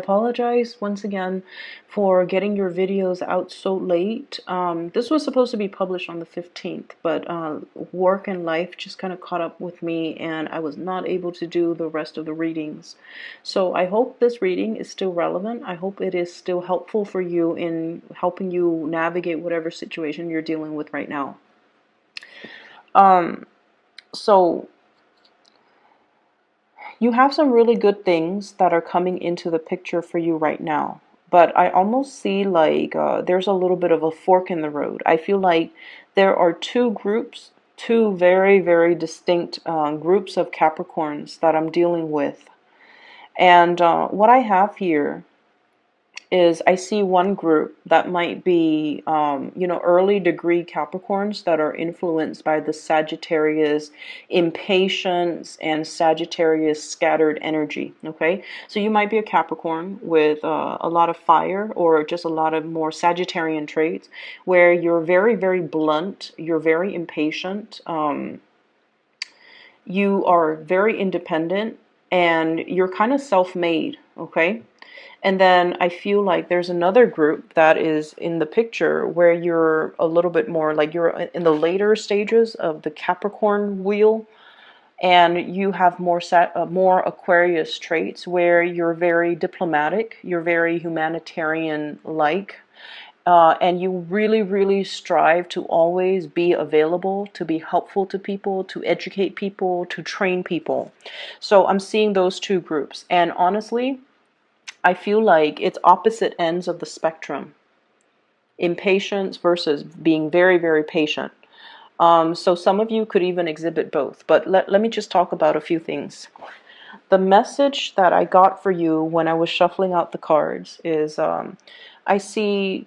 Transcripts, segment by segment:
Apologize once again for getting your videos out so late. This was supposed to be published on the 15th, but work and life just kind of caught up with me and I was not able to do the rest of the readings. So I hope this reading is still relevant. I hope it is still helpful for you in helping you navigate whatever situation you're dealing with right now. So you have some really good things that are coming into the picture for you right now. But I almost see like there's a little bit of a fork in the road. I feel like there are two groups, two very, very distinct groups of Capricorns that I'm dealing with. And what I have here is I see one group that might be, early degree Capricorns that are influenced by the Sagittarius impatience and Sagittarius scattered energy. Okay, so you might be a Capricorn with a lot of fire or just a lot of more Sagittarian traits where you're very, very blunt, you're very impatient, you are very independent, and you're kind of self-made. Okay. And then I feel like there's another group that is in the picture where you're a little bit more like you're in the later stages of the Capricorn wheel, and you have more Aquarius traits where you're very diplomatic, you're very humanitarian-like, and you really, really strive to always be available, to be helpful to people, to educate people, to train people. So I'm seeing those two groups, and honestly, I feel like it's opposite ends of the spectrum. Impatience versus being very, very patient. So some of you could even exhibit both. But let me just talk about a few things. The message that I got for you when I was shuffling out the cards is I see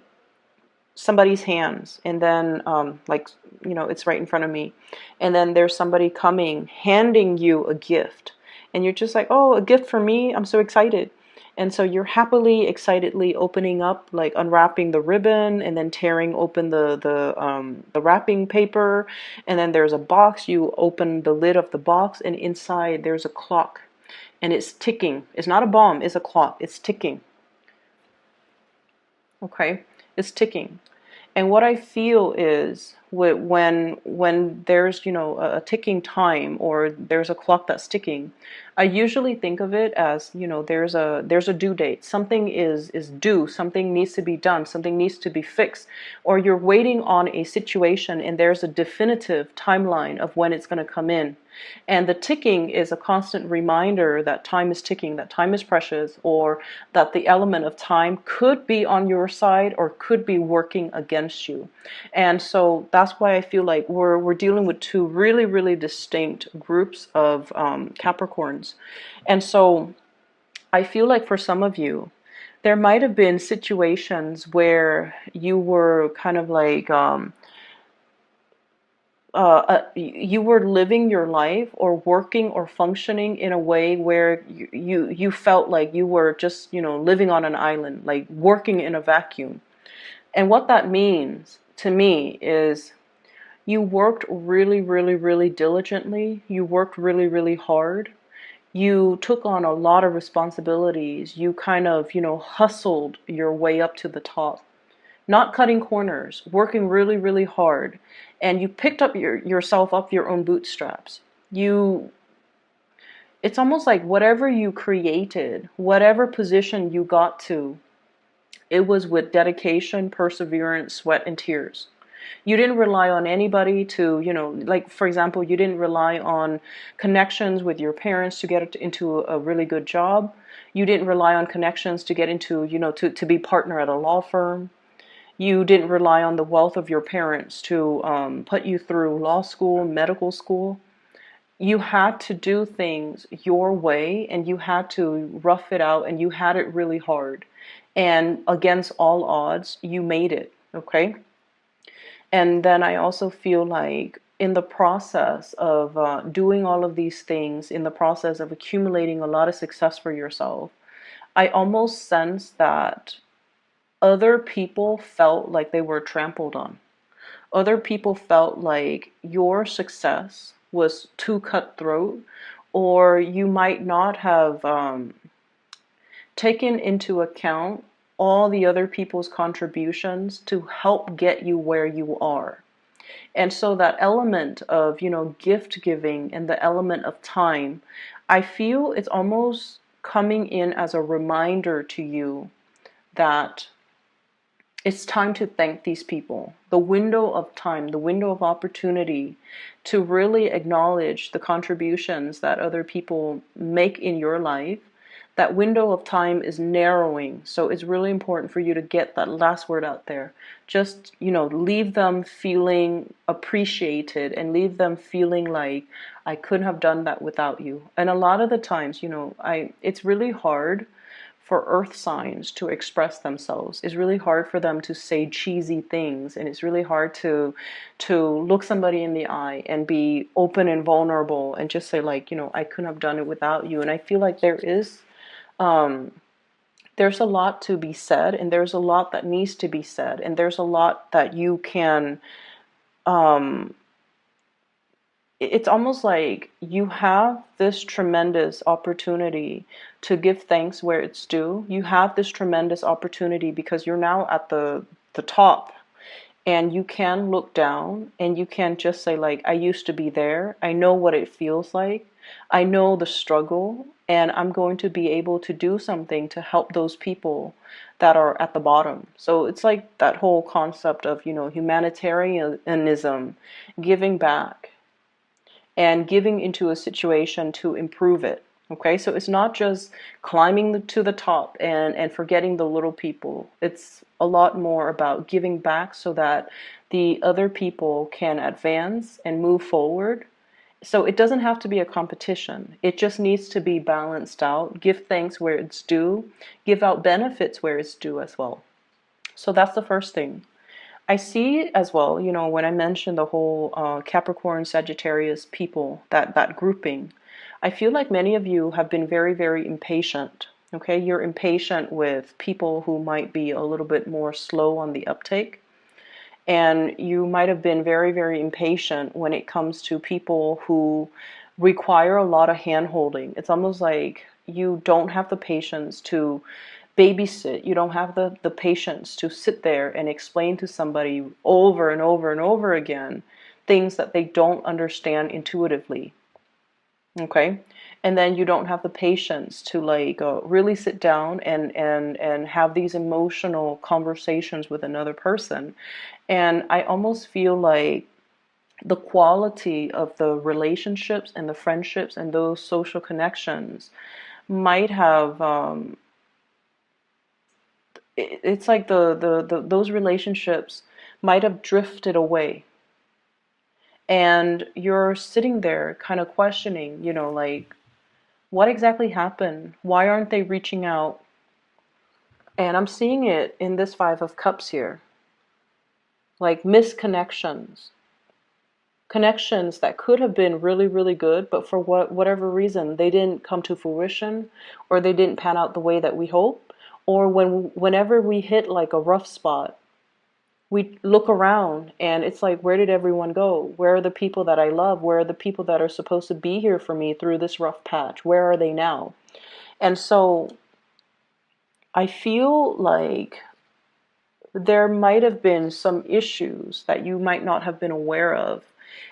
somebody's hands, and then it's right in front of me. And then there's somebody coming, handing you a gift. And you're just like, oh, a gift for me? I'm so excited. And so you're happily, excitedly opening up, like unwrapping the ribbon and then tearing open the wrapping paper. And then there's a box. You open the lid of the box, and inside there's a clock. And it's ticking. It's not a bomb, it's a clock. It's ticking. Okay? It's ticking. And what I feel is when there's a ticking time or there's a clock that's ticking, I usually think of it as there's a due date. Something is due. Something needs to be done. Something needs to be fixed. Or you're waiting on a situation and there's a definitive timeline of when it's going to come in. And the ticking is a constant reminder that time is ticking, that time is precious, or that the element of time could be on your side or could be working against you. And so that's why I feel like we're dealing with two really, really distinct groups of Capricorns. And so I feel like for some of you, there might have been situations where you were kind of like you were living your life or working or functioning in a way where you felt like you were just living on an island, like working in a vacuum. And what that means to me is you worked really, really, really diligently. You worked really, really hard. You took on a lot of responsibilities. You kind of hustled your way up to the top, not cutting corners, working really, really hard. And you picked up yourself up your own bootstraps. It's almost like whatever you created, whatever position you got to, it was with dedication, perseverance, sweat, and tears. You didn't rely on anybody to, like, for example, you didn't rely on connections with your parents to get into a really good job. You didn't rely on connections to get into, to be partner at a law firm. You didn't rely on the wealth of your parents to put you through law school, medical school. You had to do things your way, and you had to rough it out, and you had it really hard. And against all odds, you made it, okay? And then I also feel like in the process of doing all of these things, in the process of accumulating a lot of success for yourself, I almost sense that other people felt like they were trampled on. Other people felt like your success was too cutthroat, or you might not have taking into account all the other people's contributions to help get you where you are. And so that element of, gift giving and the element of time, I feel it's almost coming in as a reminder to you that it's time to thank these people. The window of time, the window of opportunity to really acknowledge the contributions that other people make in your life, that window of time is narrowing. So it's really important for you to get that last word out there. Just, leave them feeling appreciated and leave them feeling like I couldn't have done that without you. And a lot of the times, it's really hard for earth signs to express themselves. It's really hard for them to say cheesy things, and it's really hard to look somebody in the eye and be open and vulnerable and just say, like, I couldn't have done it without you. And I feel like there's a lot to be said, and there's a lot that needs to be said, and there's a lot that you can it's almost like you have this tremendous opportunity to give thanks where it's due. You have this tremendous opportunity because you're now at the top, and you can look down and you can just say, like, I used to be there. I know what it feels like. I know the struggle, and I'm going to be able to do something to help those people that are at the bottom. So it's like that whole concept of, humanitarianism, giving back and giving into a situation to improve it. Okay, so it's not just climbing to the top and forgetting the little people. It's a lot more about giving back so that the other people can advance and move forward. So it doesn't have to be a competition. It just needs to be balanced out. Give thanks where it's due. Give out benefits where it's due as well. So that's the first thing. I see as well, when I mentioned the whole Capricorn Sagittarius people, that grouping, I feel like many of you have been very, very impatient. Okay, you're impatient with people who might be a little bit more slow on the uptake. And you might have been very, very impatient when it comes to people who require a lot of hand holding. It's almost like you don't have the patience to babysit. You don't have the patience to sit there and explain to somebody over and over and over again things that they don't understand intuitively. Okay, and then you don't have the patience to really sit down and have these emotional conversations with another person. And I almost feel like the quality of the relationships and the friendships and those social connections might have it's like those relationships might have drifted away, and you're sitting there kind of questioning, like, what exactly happened? Why aren't they reaching out? And I'm seeing it in this Five of Cups here, like misconnections, connections that could have been really, really good, but for whatever reason they didn't come to fruition, or they didn't pan out the way that we hope. Or whenever we hit like a rough spot, we look around and it's like, where did everyone go? Where are the people that I love? Where are the people that are supposed to be here for me through this rough patch? Where are they now? And so I feel like there might have been some issues that you might not have been aware of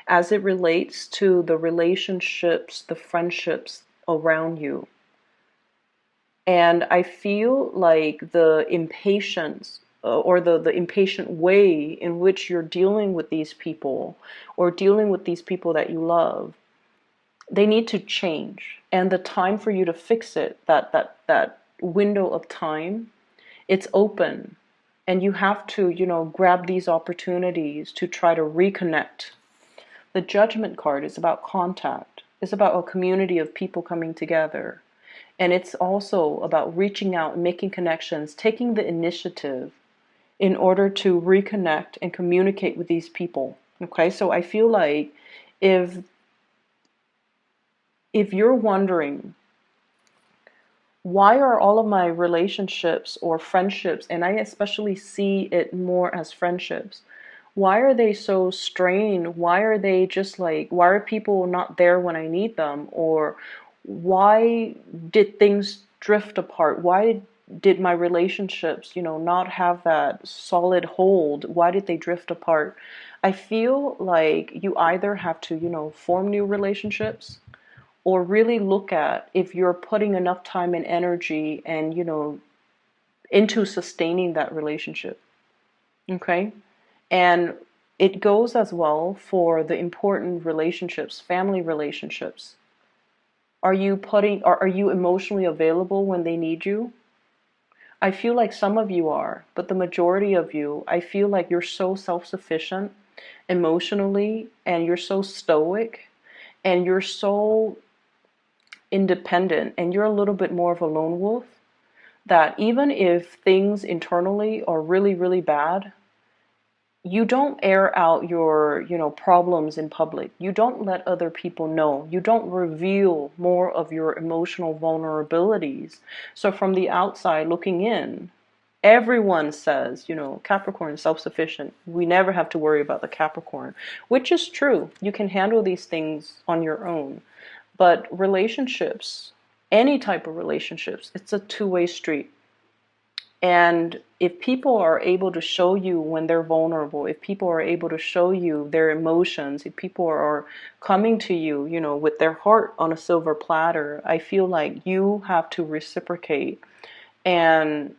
as it relates to the relationships, the friendships around you. And I feel like the impatience or the impatient way in which you're dealing with these people, or dealing with these people that you love, they need to change. And the time for you to fix it, that window of time, it's open. And you have to, grab these opportunities to try to reconnect. The Judgment card is about contact. It's about a community of people coming together. And it's also about reaching out, making connections, taking the initiative in order to reconnect and communicate with these people. Okay, so I feel like if you're wondering, why are all of my relationships or friendships, and I especially see it more as friendships, why are they so strained? Why are they just like, why are people not there when I need them? Or why did things drift apart? Why did my relationships, not have that solid hold? Why did they drift apart? I feel like you either have to, form new relationships, or really look at if you're putting enough time and energy and, into sustaining that relationship. Okay? And it goes as well for the important relationships, family relationships. Are you emotionally available when they need you? I feel like some of you are, but the majority of you, I feel like you're so self-sufficient emotionally, and you're so stoic, and you're so independent, and you're a little bit more of a lone wolf, that even if things internally are really, really bad, you don't air out your, problems in public. You don't let other people know. You don't reveal more of your emotional vulnerabilities. So from the outside looking in, everyone says, Capricorn is self-sufficient. We never have to worry about the Capricorn, which is true. You can handle these things on your own. But relationships, any type of relationships, it's a two-way street. And if people are able to show you when they're vulnerable, if people are able to show you their emotions, if people are coming to you, with their heart on a silver platter, I feel like you have to reciprocate and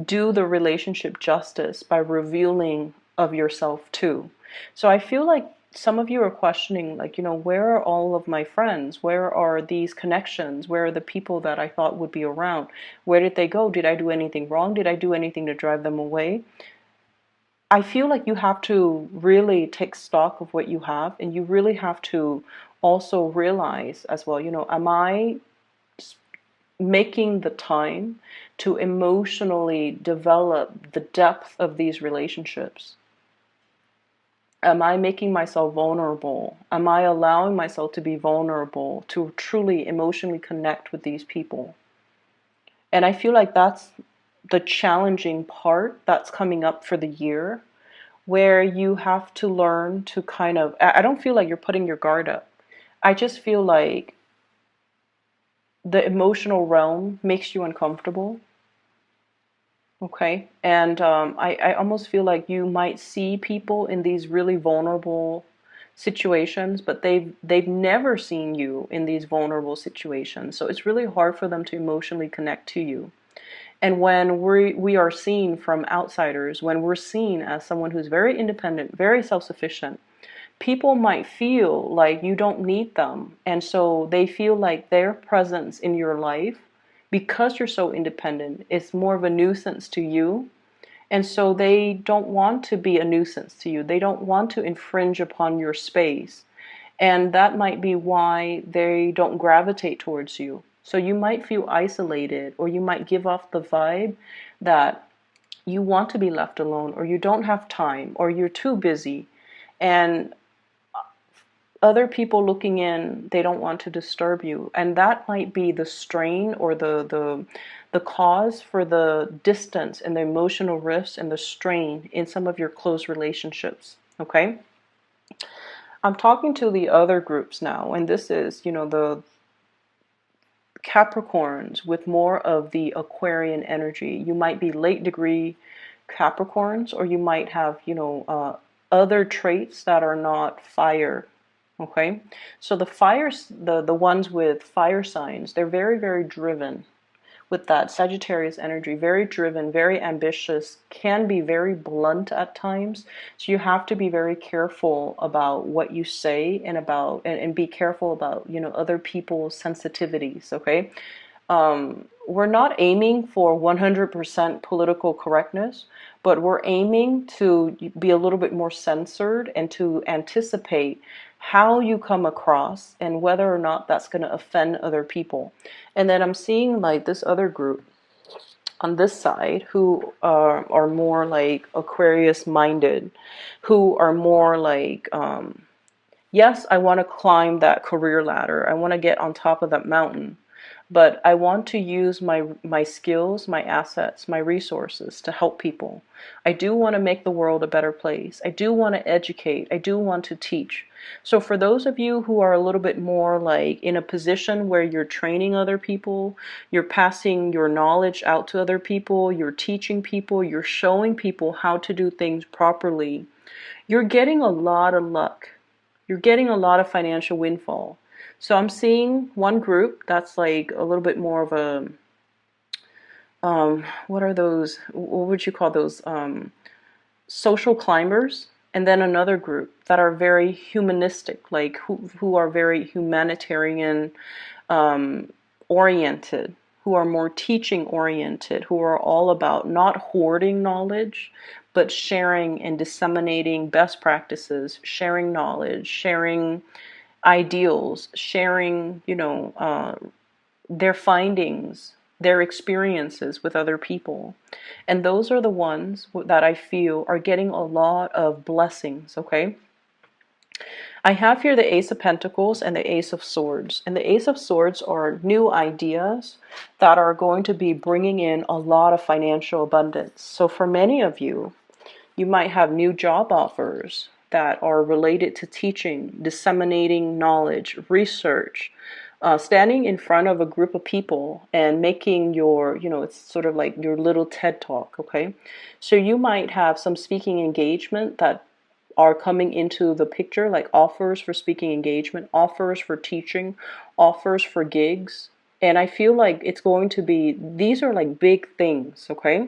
do the relationship justice by revealing of yourself too. So I feel like some of you are questioning, like, where are all of my friends? Where are these connections? Where are the people that I thought would be around? Where did they go? Did I do anything wrong? Did I do anything to drive them away? I feel like you have to really take stock of what you have, and you really have to also realize as well, am I making the time to emotionally develop the depth of these relationships? Am I making myself vulnerable? Am I allowing myself to be vulnerable, to truly emotionally connect with these people? And I feel like that's the challenging part that's coming up for the year, where you have to learn to kind of, I don't feel like you're putting your guard up. I just feel like the emotional realm makes you uncomfortable. Okay. And I almost feel like you might see people in these really vulnerable situations, but they've never seen you in these vulnerable situations. So it's really hard for them to emotionally connect to you. And when we are seen from outsiders, when we're seen as someone who's very independent, very self-sufficient, people might feel like you don't need them. And so they feel like their presence in your life, because you're so independent, is more of a nuisance to you. And so they don't want to be a nuisance to you. They don't want to infringe upon your space. And that might be why they don't gravitate towards you. So you might feel isolated, or you might give off the vibe that you want to be left alone, or you don't have time, or you're too busy. And other people looking in, they don't want to disturb you. And that might be the strain, or the cause for the distance and the emotional rifts and the strain in some of your close relationships. Okay? I'm talking to the other groups now, and this is, the Capricorns with more of the Aquarian energy. You might be late degree Capricorns, or you might have, other traits that are not fire. Okay, so the fires, the ones with fire signs, they're very, very driven with that Sagittarius energy, very driven, very ambitious, can be very blunt at times. So you have to be very careful about what you say, and and be careful about, other people's sensitivities, okay? We're not aiming for 100% political correctness, but we're aiming to be a little bit more censored and to anticipate how you come across and whether or not that's going to offend other people. And then I'm seeing like this other group on this side who are more like Aquarius minded, who are more like, yes, I want to climb that career ladder. I want to get on top of that mountain. but I want to use my skills, my assets, my resources to help people. I do want to make the world a better place. I do want to educate. I do want to teach. So for those of you who are a little bit more like in a position where you're training other people, you're passing your knowledge out to other people, you're teaching people, you're showing people how to do things properly, you're getting a lot of luck. You're getting a lot of financial windfall. So I'm seeing one group that's like a little bit more of a, what are those, what would you call those, social climbers, and then another group that are very humanistic, like who are very humanitarian oriented, who are more teaching oriented, who are all about not hoarding knowledge, but sharing and disseminating best practices, sharing knowledge, sharing ideals, sharing, their findings, their experiences with other people. And those are the ones that I feel are getting a lot of blessings, okay? I have here the Ace of Pentacles and the Ace of Swords. And the Ace of Swords are new ideas that are going to be bringing in a lot of financial abundance. So for many of you, you might have new job offers that are related to teaching, disseminating knowledge, research, standing in front of a group of people and making your, it's sort of like your little TED talk, okay? So you might have some speaking engagement that are coming into the picture, like offers for speaking engagement, offers for teaching, offers for gigs. And I feel like it's going to be, these are like big things, okay?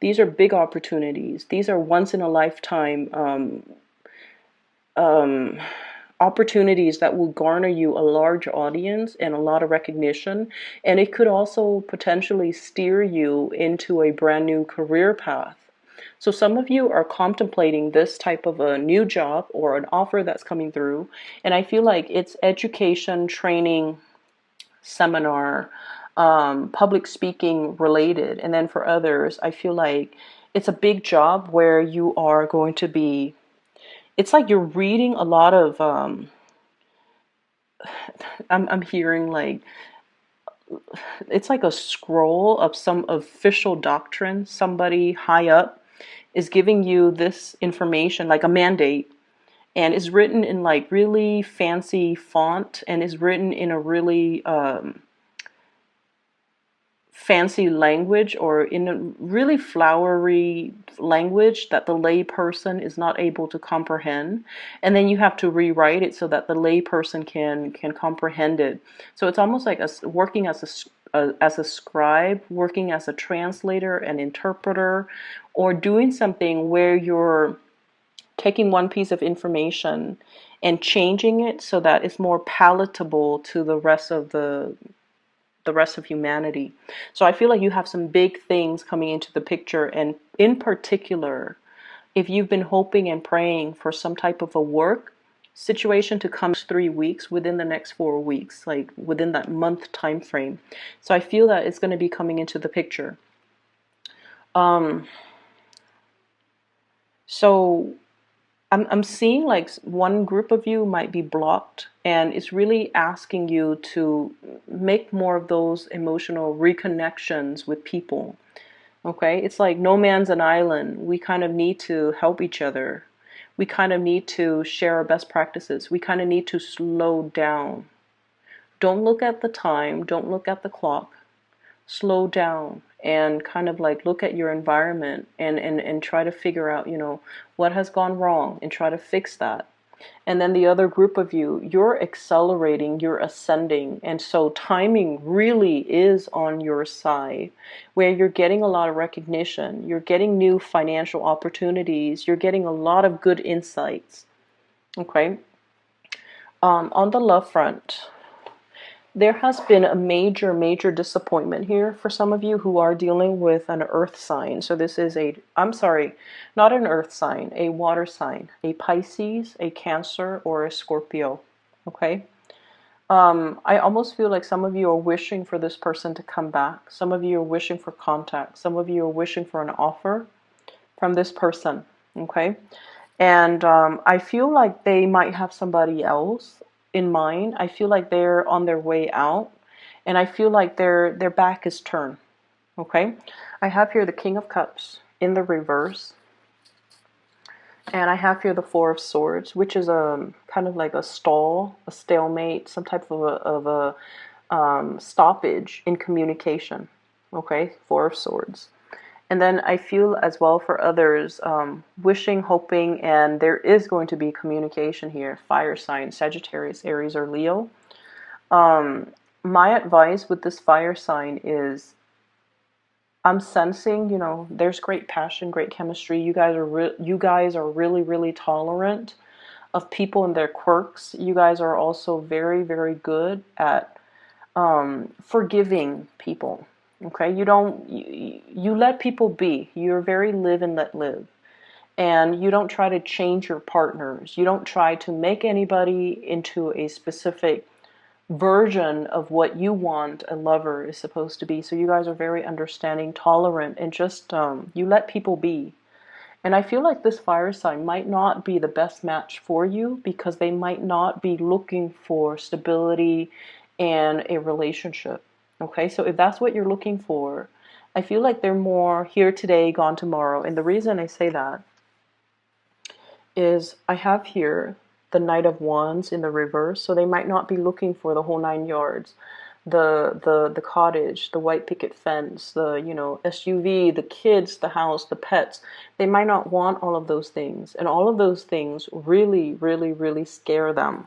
These are big opportunities. These are once in a lifetime opportunities that will garner you a large audience and a lot of recognition. And it could also potentially steer you into a brand new career path. So some of you are contemplating this type of a new job or an offer that's coming through. And I feel like it's education, training, seminar, public speaking related. And then for others, I feel like it's a big job where you are going to be, it's like you're reading a lot of, I'm hearing like, it's like a scroll of some official doctrine. Somebody high up is giving you this information, like a mandate, and is written in like really fancy font and is written in a really fancy language or in a really flowery language that the lay person is not able to comprehend, and then you have to rewrite it so that the lay person can comprehend it. So it's almost like working as a scribe, working as a translator, an interpreter, or doing something where you're taking one piece of information and changing it so that it's more palatable to the rest of humanity. So I feel like you have some big things coming into the picture, and in particular, if you've been hoping and praying for some type of a work situation to come 3 weeks within the next 4 weeks, like within that month time frame. So I feel that it's going to be coming into the picture. So I'm seeing like one group of you might be blocked, and it's really asking you to make more of those emotional reconnections with people. Okay, it's like no man's an island. We kind of need to help each other. We kind of need to share our best practices. We kind of need to slow down. Don't look at the time. Don't look at the clock. Slow down and kind of like look at your environment and try to figure out, what has gone wrong and try to fix that. And then the other group of you, you're accelerating, you're ascending. And so timing really is on your side, where you're getting a lot of recognition, you're getting new financial opportunities, you're getting a lot of good insights. Okay. On the love front, there has been a major disappointment here for some of you who are dealing with an earth sign. So this is not an earth sign, a water sign, a Pisces, a Cancer, or a Scorpio. Okay. I almost feel like some of you are wishing for this person to come back. Some of you are wishing for contact. Some of you are wishing for an offer from this person. Okay. And I feel like they might have somebody else in mind. I feel like they're on their way out, And I feel like their back is turned. Okay? I have here the King of Cups in the reverse. And I have here the Four of Swords, which is a kind of like a stall, a stalemate, some type of a stoppage in communication. Okay, Four of Swords. And then I feel as well for others, wishing, hoping, and there is going to be communication here. Fire sign, Sagittarius, Aries, or Leo. My advice with this fire sign is, I'm sensing, you know, there's great passion, great chemistry. You guys are really, really tolerant of people and their quirks. You guys are also very, very good at forgiving people. Okay, you let people be. You're very live and let live. And you don't try to change your partners. You don't try to make anybody into a specific version of what you want a lover is supposed to be. So you guys are very understanding, tolerant, and just you let people be. And I feel like this fire sign might not be the best match for you because they might not be looking for stability and a relationship. Okay, so if that's what you're looking for, I feel like they're more here today, gone tomorrow. And the reason I say that is I have here the Knight of Wands in the reverse, so they might not be looking for the whole 9 yards. The cottage, the white picket fence, the, you know, SUV, the kids, the house, the pets. They might not want all of those things, and all of those things really, really, really scare them.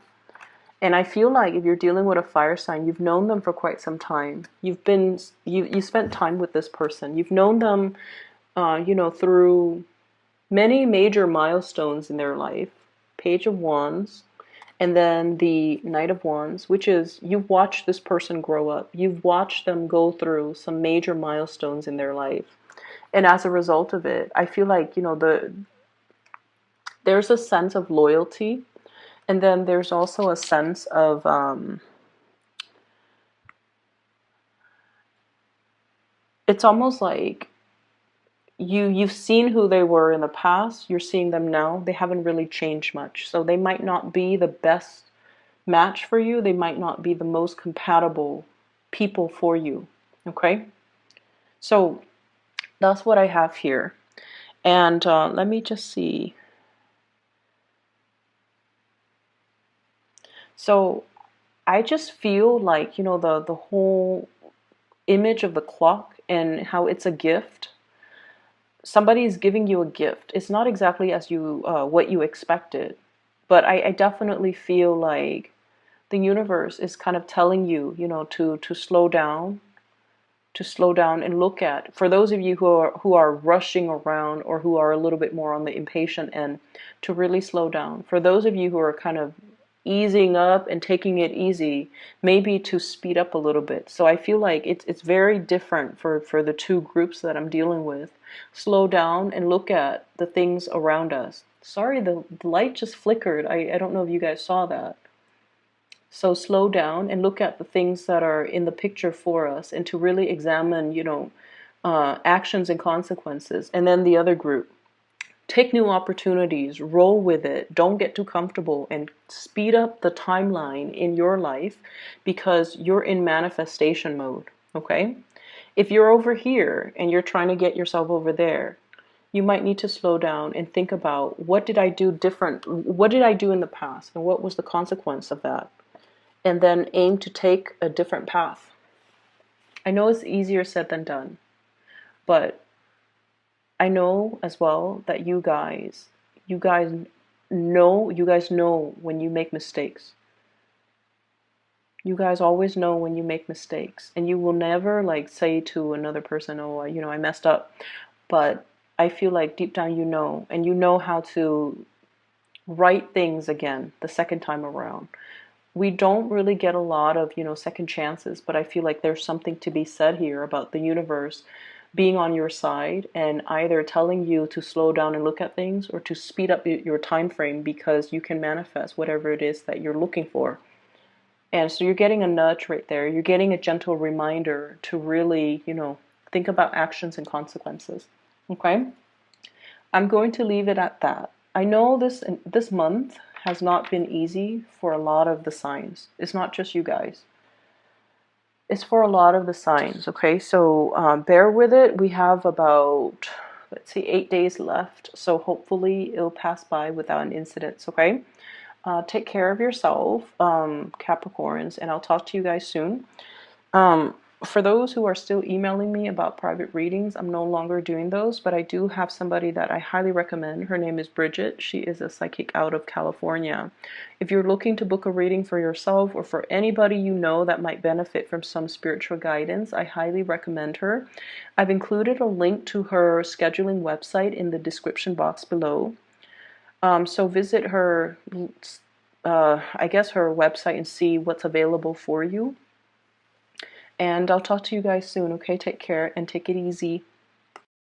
And I feel like if you're dealing with a fire sign, you've known them for quite some time. You spent time with this person. You've known them, you know, through many major milestones in their life. Page of Wands, and then the Knight of Wands, which is you've watched this person grow up. You've watched them go through some major milestones in their life. And as a result of it, I feel like, you know, there's a sense of loyalty. And then there's also a sense of it's almost like you've seen who they were in the past, you're seeing them now. They haven't really changed much. So they might not be the best match for you. They might not be the most compatible people for you. Okay? So that's what I have here. And let me just see. So I just feel like, you know, the whole image of the clock and how it's a gift. Somebody is giving you a gift. It's not exactly as you what you expected, but I definitely feel like the universe is kind of telling you, you know, to slow down, and look at. For those of you who are rushing around or who are a little bit more on the impatient end, to really slow down. For those of you who are kind of easing up and taking it easy, maybe to speed up a little bit. So I feel like it's very different for the two groups that I'm dealing with. Slow down and look at the things around us. Sorry, the light just flickered. I don't know if you guys saw that. So slow down and look at the things that are in the picture for us, and to really examine, you know, actions and consequences. And then the other group, take new opportunities, roll with it, don't get too comfortable, and speed up the timeline in your life because you're in manifestation mode, okay? If you're over here and you're trying to get yourself over there, you might need to slow down and think about, what did I do different? What did I do in the past? And what was the consequence of that? And then aim to take a different path. I know it's easier said than done, but I know as well that you guys know when you make mistakes. You guys always know when you make mistakes, and you will never like say to another person, "Oh, you know, I messed up." But I feel like deep down you know, and you know how to right things again the second time around. We don't really get a lot of, you know, second chances, but I feel like there's something to be said here about the universe being on your side and either telling you to slow down and look at things, or to speed up your time frame because you can manifest whatever it is that you're looking for. And so you're getting a nudge right there. You're getting a gentle reminder to really, you know, think about actions and consequences. Okay? I'm going to leave it at that. I know this month has not been easy for a lot of the signs. It's not just you guys. It's for a lot of the signs, okay? So bear with it. We have about, let's see, 8 days left. So hopefully it'll pass by without an incident, okay? Take care of yourself, Capricorns, and I'll talk to you guys soon. Um, for those who are still emailing me about private readings, I'm no longer doing those, but I do have somebody that I highly recommend. Her name is Bridget. She is a psychic out of California. If you're looking to book a reading for yourself or for anybody you know that might benefit from some spiritual guidance, I highly recommend her. I've included a link to her scheduling website in the description box below. So visit her, I guess her website and see what's available for you. And I'll talk to you guys soon, okay? Take care and take it easy.